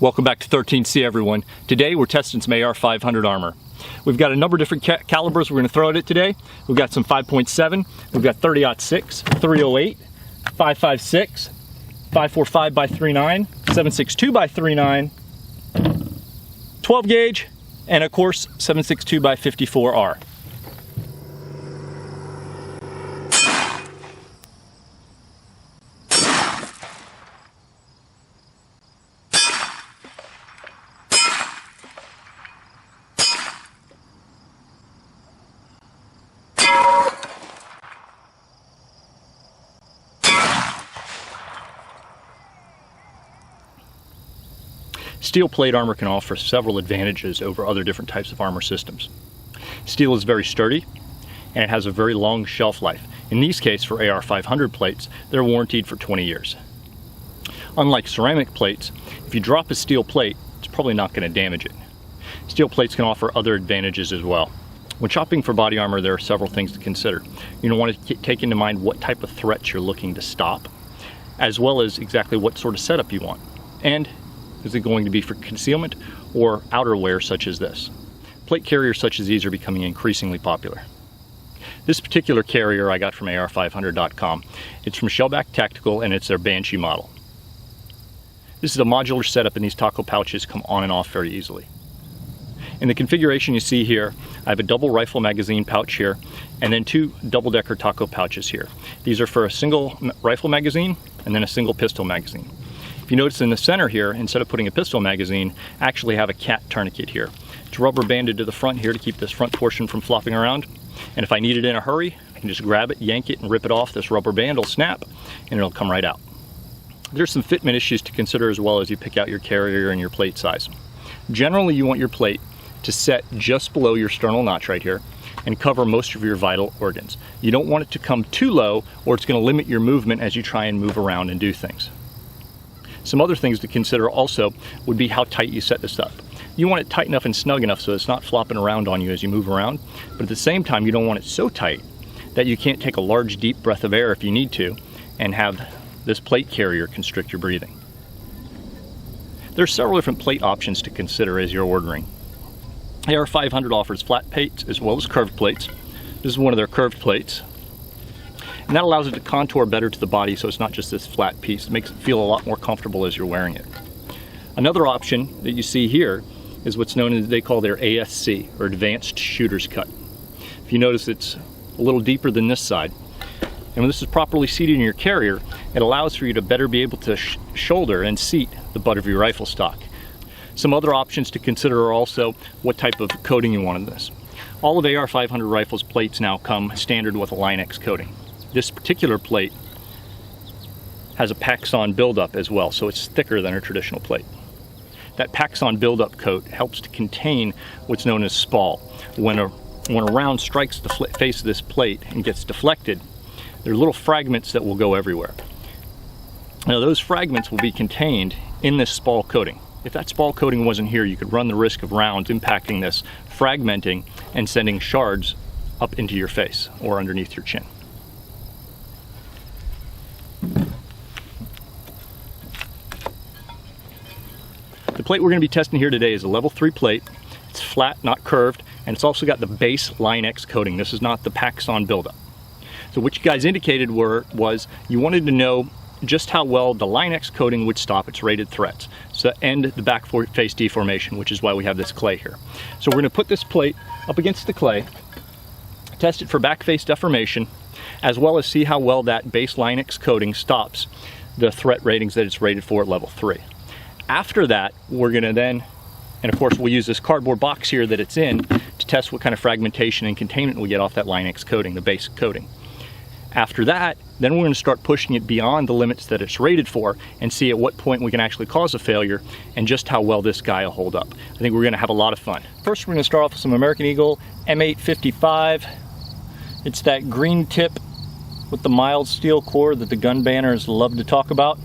Welcome back to 13C, everyone. Today we're testing some AR500 Armor. We've got a number of different calibers we're going to throw at it today. We've got some 5.7, we've got 30-06, 308, 5.56, 5.45 by 3.9, 7.62 by 3.9, 12 gauge, and of course 7.62 by 54R. Steel plate armor can offer several advantages over other different types of armor systems. Steel is very sturdy and it has a very long shelf life. In these cases, for AR500 plates, they're warranted for 20 years. Unlike ceramic plates, if you drop a steel plate, it's probably not going to damage it. Steel plates can offer other advantages as well. When shopping for body armor, there are several things to consider. You want to take into mind what type of threats you're looking to stop, as well as exactly what sort of setup you want. And is it going to be for concealment or outerwear such as this? Plate carriers such as these are becoming increasingly popular. This particular carrier I got from AR500.com. It's from Shellback Tactical and it's their Banshee model. This is a modular setup and these taco pouches come on and off very easily. In the configuration you see here, I have a double rifle magazine pouch here and then two double-decker taco pouches here. These are for a single rifle magazine and then a single pistol magazine. If you notice in the center here, instead of putting a pistol magazine, I actually have a cat tourniquet here. It's rubber banded to the front here to keep this front portion from flopping around. And if I need it in a hurry, I can just grab it, yank it, and rip it off. This rubber band will snap, and it'll come right out. There's some fitment issues to consider as well as you pick out your carrier and your plate size. Generally, you want your plate to set just below your sternal notch right here and cover most of your vital organs. You don't want it to come too low or it's going to limit your movement as you try and move around and do things. Some other things to consider also would be how tight you set this up. You want it tight enough and snug enough so it's not flopping around on you as you move around, but at the same time you don't want it so tight that you can't take a large deep breath of air if you need to and have this plate carrier constrict your breathing. There are several different plate options to consider as you're ordering. AR500 offers flat plates as well as curved plates. This is one of their curved plates. And that allows it to contour better to the body so it's not just this flat piece. It makes it feel a lot more comfortable as you're wearing it. Another option that you see here is what's known as, they call their ASC, or Advanced Shooter's Cut. If you notice, it's a little deeper than this side. And when this is properly seated in your carrier, it allows for you to better be able to shoulder and seat the butt of your rifle stock. Some other options to consider are also what type of coating you want in this. All of AR500 rifles plates now come standard with a Line-X coating. This particular plate has a Paxson buildup as well, so it's thicker than a traditional plate. That Paxson buildup coat helps to contain what's known as spall. When a round strikes the face of this plate and gets deflected, there are little fragments that will go everywhere. Now those fragments will be contained in this spall coating. If that spall coating wasn't here, you could run the risk of rounds impacting this, fragmenting, and sending shards up into your face or underneath your chin. The plate we're going to be testing here today is a level 3 plate. It's flat, not curved, and it's also got the base Line-X coating. This is not the Paxson buildup. So what you guys indicated was you wanted to know just how well the Line-X coating would stop its rated threats. So end the back face deformation, which is why we have this clay here. So we're going to put this plate up against the clay, test it for back face deformation, as well as see how well that base Line-X coating stops the threat ratings that it's rated for at level 3. After that, we're going to then, and of course we'll use this cardboard box here that it's in to test what kind of fragmentation and containment we get off that Line-X coating, the base coating. After that, then we're going to start pushing it beyond the limits that it's rated for and see at what point we can actually cause a failure and just how well this guy will hold up. I think we're going to have a lot of fun. First, we're going to start off with some American Eagle M855. It's that green tip with the mild steel core that the gun banners love to talk about.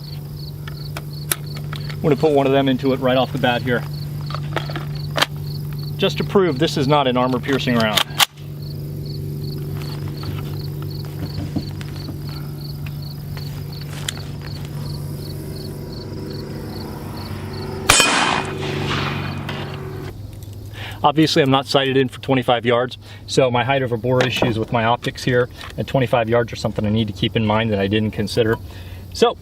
I'm going to put one of them into it right off the bat here, just to prove this is not an armor-piercing round. Obviously, I'm not sighted in for 25 yards, so my height over bore issues with my optics here at 25 yards are something I need to keep in mind that I didn't consider. So,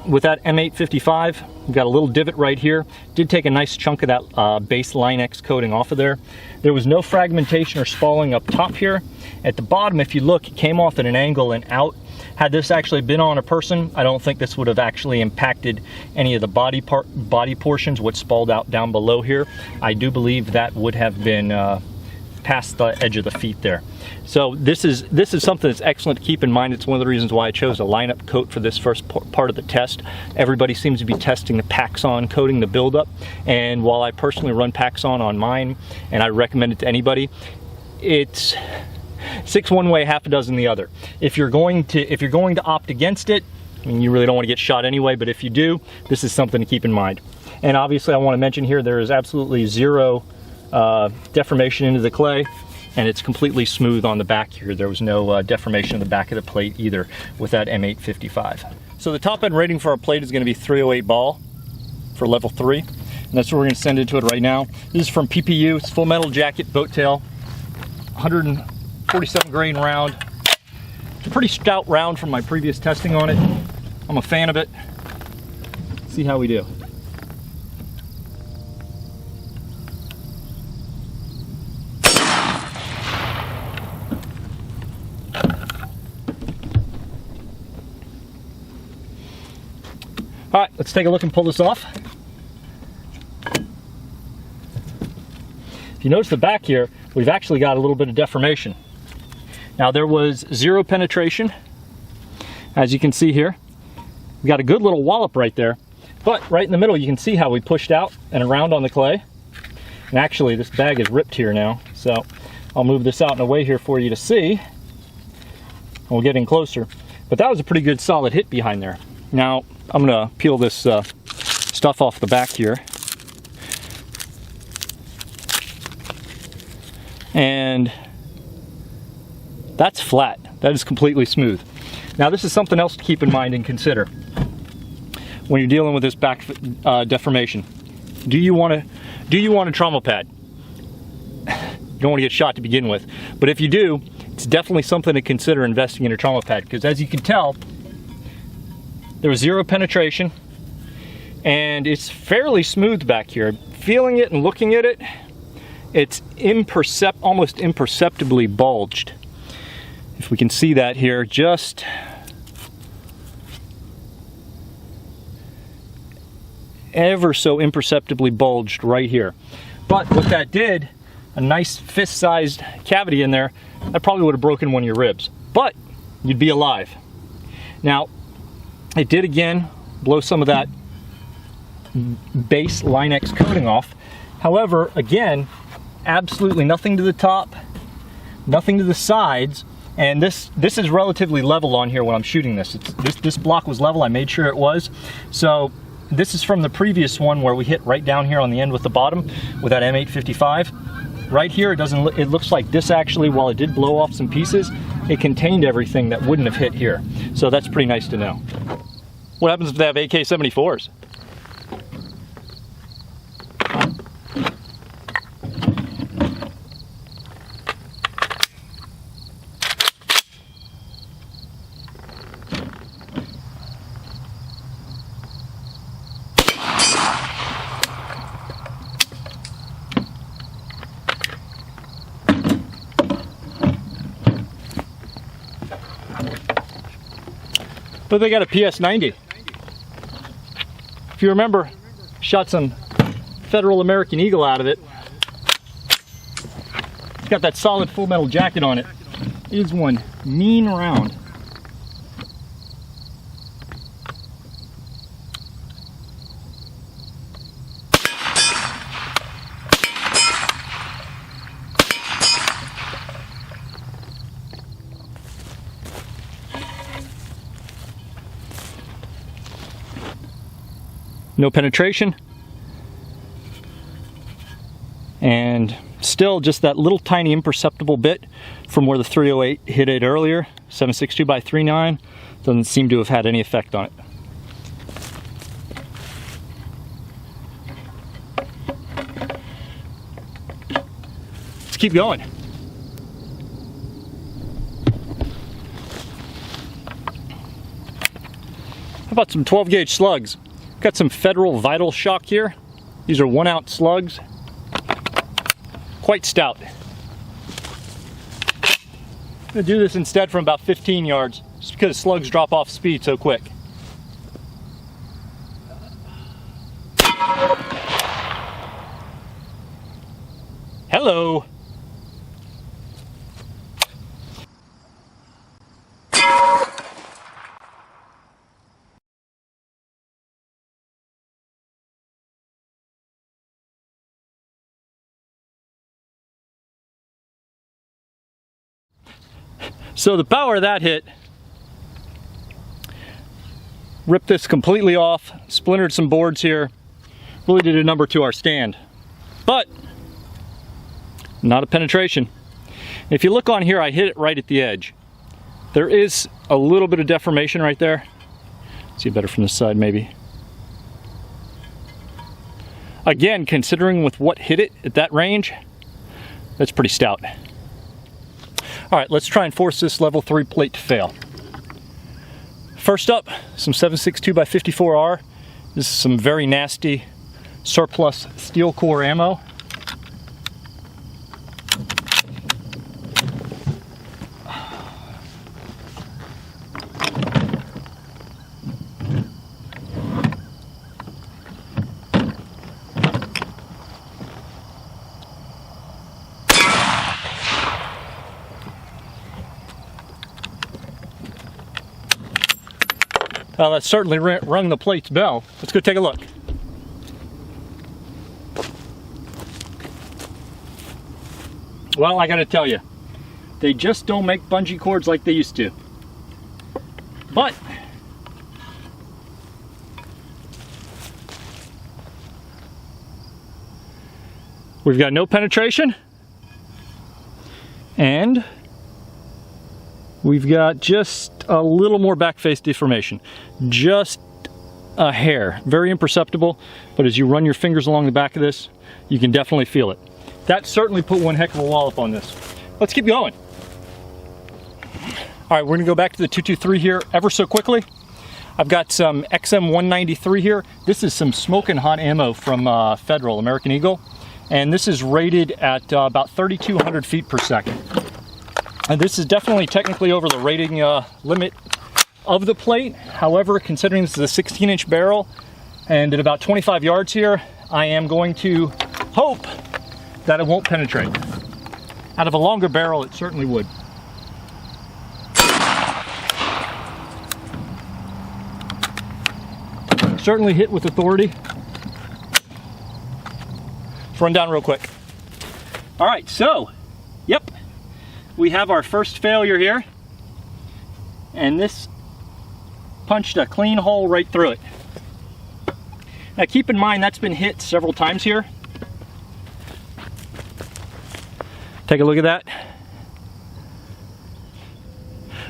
with that M855, we've got a little divot right here. Did take a nice chunk of that base Line-X coating off of there. There was no fragmentation or spalling up top here. At the bottom, if you look, it came off at an angle and out. Had this actually been on a person, I don't think this would have actually impacted any of the body portions, what spalled out down below here. I do believe that would have been past the edge of the feet there. So this is something that's excellent to keep in mind. It's one of the reasons why I chose a lineup coat for this first part of the test. Everybody seems to be testing the Paxon coating, the buildup, and while I personally run Paxon on mine and I recommend it to anybody, it's 6 one way, half a dozen the other. If you're going to opt against it, I mean, you really don't want to get shot anyway, but if you do, this is something to keep in mind. And obviously I want to mention here there is absolutely zero deformation into the clay, and it's completely smooth on the back here. There was no deformation in the back of the plate either with that M855. So the top end rating for our plate is going to be 308 ball for level 3, and that's what we're going to send into it right now. This is from PPU. It's full metal jacket, boat tail, 147 grain round. It's a pretty stout round from my previous testing on it. I'm a fan of it. Let's see how we do. All right, let's take a look and pull this off. If you notice the back here, we've actually got a little bit of deformation. Now there was zero penetration, as you can see here. We got a good little wallop right there, but right in the middle you can see how we pushed out and around on the clay. And actually this bag is ripped here now, so I'll move this out in a way here for you to see. And we'll get in closer. But that was a pretty good solid hit behind there. Now I'm gonna peel this stuff off the back here. And that's flat. That is completely smooth. Now this is something else to keep in mind and consider when you're dealing with this back deformation. Do you want a trauma pad? You don't want to get shot to begin with, but if you do, it's definitely something to consider investing in a trauma pad, because as you can tell, there was zero penetration and it's fairly smooth back here. Feeling it and looking at it, it's almost imperceptibly bulged. If we can see that here, just ever so imperceptibly bulged right here. But what that did, a nice fist-sized cavity in there, that probably would have broken one of your ribs, but you'd be alive. Now, it did again blow some of that base Line-X coating off. However, again, absolutely nothing to the top, nothing to the sides, and this is relatively level on here when I'm shooting this. This block was level, I made sure it was. So this is from the previous one where we hit right down here on the end with the bottom with that M855. Right here, it looks like this actually, while it did blow off some pieces, it contained everything that wouldn't have hit here. So that's pretty nice to know. What happens if they have AK-74s? But they got a PS90. If you remember, shot some Federal American Eagle out of it. It's got that solid full metal jacket on it. It is one mean round. No penetration, and still just that little tiny imperceptible bit from where the 308 hit it earlier. 7.62x3.9 doesn't seem to have had any effect on it. let's keep going. How about some 12 gauge slugs? Got some Federal Vital Shock here. These are 1 ounce slugs. Quite stout. I'm gonna do this instead from about 15 yards, just because slugs drop off speed so quick. Hello. So the power of that hit ripped this completely off, splintered some boards here, really did a number to our stand. But not a penetration. If you look on here, I hit it right at the edge. There is a little bit of deformation right there. See it better from this side maybe. Again, considering with what hit it at that range, that's pretty stout. All right, let's try and force this level 3 plate to fail. First up, some 7.62x54R. This is some very nasty surplus steel core ammo. Well, that certainly rung the plate's bell. Let's go take a look. Well, I gotta tell you, they just don't make bungee cords like they used to. But we've got no penetration, and we've got just a little more back face deformation. Just a hair. Very imperceptible, but as you run your fingers along the back of this, you can definitely feel it. That certainly put one heck of a wallop on this. Let's keep going. All right, we're gonna go back to the 223 here ever so quickly. I've got some XM193 here. This is some smoking hot ammo from Federal, American Eagle. And this is rated at about 3,200 feet per second. And this is definitely technically over the rating limit of the plate. However, considering this is a 16-inch barrel and at about 25 yards here, I am going to hope that it won't penetrate. Out of a longer barrel, it certainly would. Certainly hit with authority. Let's run down real quick. All right, so, yep. We have our first failure here, and this punched a clean hole right through it. Now keep in mind that's been hit several times here. Take a look at that.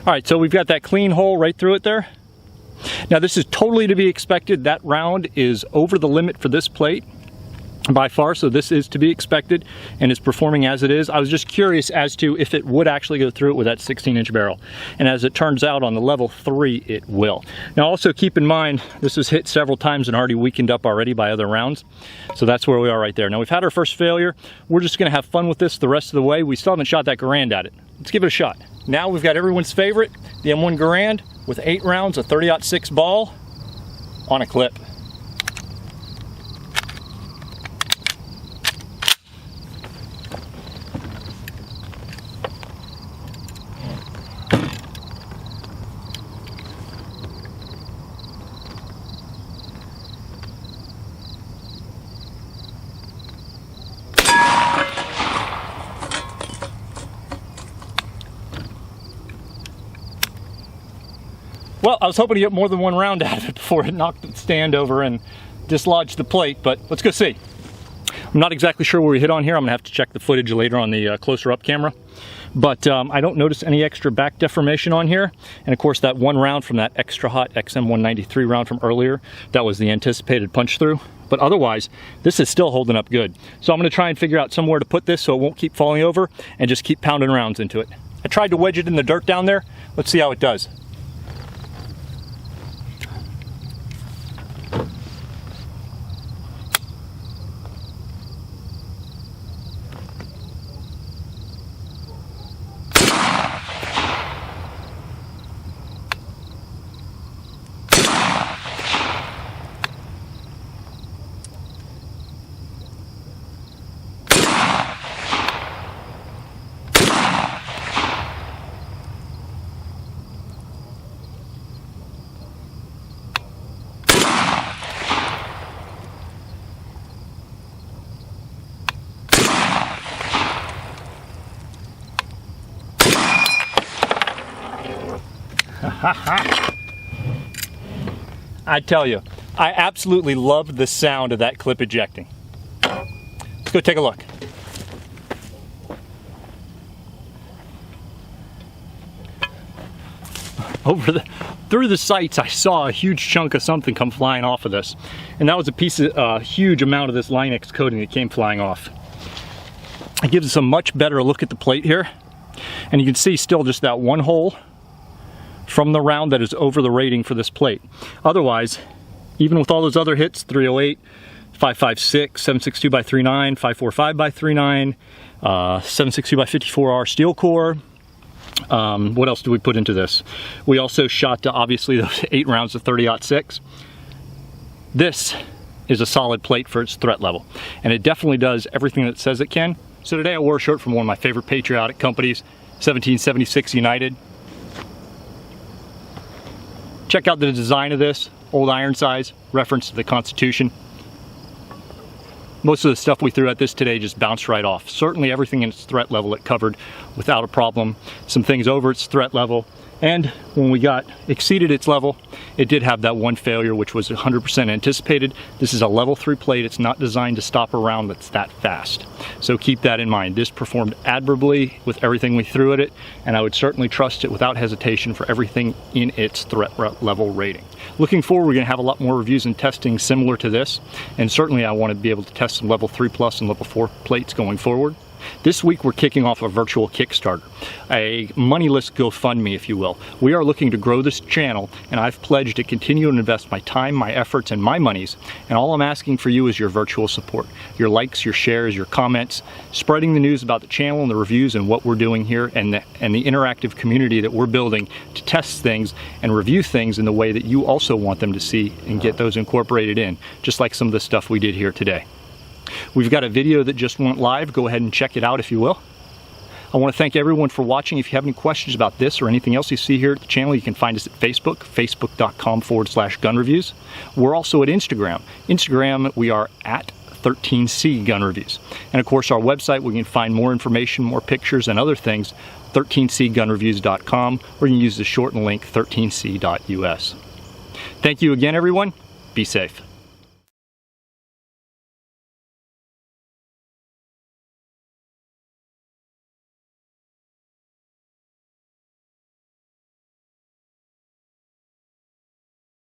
All right, so we've got that clean hole right through it there. Now this is totally to be expected. That round is over the limit for this plate by far, so this is to be expected and it's performing as it is. I was just curious as to if it would actually go through it with that 16-inch barrel, and as it turns out on the level 3 it will. Now also keep in mind this was hit several times and already weakened up already by other rounds, so that's where we are right there. Now we've had our first failure. We're just going to have fun with this the rest of the way. We still haven't shot that Garand at it. Let's give it a shot. Now we've got everyone's favorite, the M1 Garand with 8 rounds of 30-06 ball on a clip. Well, I was hoping to get more than one round out of it before it knocked the stand over and dislodged the plate, but let's go see. I'm not exactly sure where we hit on here. I'm gonna have to check the footage later on the closer up camera. but I don't notice any extra back deformation on here. And of course, that one round from that extra hot XM193 round from earlier, that was the anticipated punch through. But otherwise, this is still holding up good. So I'm gonna try and figure out somewhere to put this so it won't keep falling over, and just keep pounding rounds into it. I tried to wedge it in the dirt down there. Let's see how it does. I tell you, I absolutely love the sound of that clip ejecting. Let's go take a look. Through the sights, I saw a huge chunk of something come flying off of this, and that was a huge amount of this Line-X coating that came flying off. It gives us a much better look at the plate here, and you can see still just that one hole from the round that is over the rating for this plate. Otherwise, even with all those other hits, 308, 556, 762 by 39, 545 by 39, 762 by 54R steel core. What else do we put into this? We also shot obviously those 8 rounds of 30-06. This is a solid plate for its threat level, and it definitely does everything that it says it can. So today I wore a shirt from one of my favorite patriotic companies, 1776 United. Check out the design of this, old iron size, reference to the Constitution. Most of the stuff we threw at this today just bounced right off. Certainly everything in its threat level it covered without a problem. Some things over its threat level. And when we exceeded its level, it did have that one failure, which was 100% anticipated. This is a level 3 plate. It's not designed to stop a round that's that fast. So keep that in mind. This performed admirably with everything we threw at it, and I would certainly trust it without hesitation for everything in its threat level rating. Looking forward, we're gonna have a lot more reviews and testing similar to this, and certainly I wanna be able to test some level 3+ and level 4 plates going forward. This week we're kicking off a virtual Kickstarter, a moneyless GoFundMe, if you will. We are looking to grow this channel, and I've pledged to continue to invest my time, my efforts, and my monies, and all I'm asking for you is your virtual support. Your likes, your shares, your comments, spreading the news about the channel and the reviews and what we're doing here, and the interactive community that we're building to test things and review things in the way that you also want them to see and get those incorporated in, just like some of the stuff we did here today. We've got a video that just went live. Go ahead and check it out if you will. I want to thank everyone for watching. If you have any questions about this or anything else you see here at the channel, you can find us at Facebook, facebook.com/gunreviews. We're also at Instagram. Instagram, we are at 13C Gun Reviews. And of course, our website, where you can find more information, more pictures, and other things, 13cgunreviews.com, or you can use the shortened link 13c.us. Thank you again, everyone. Be safe.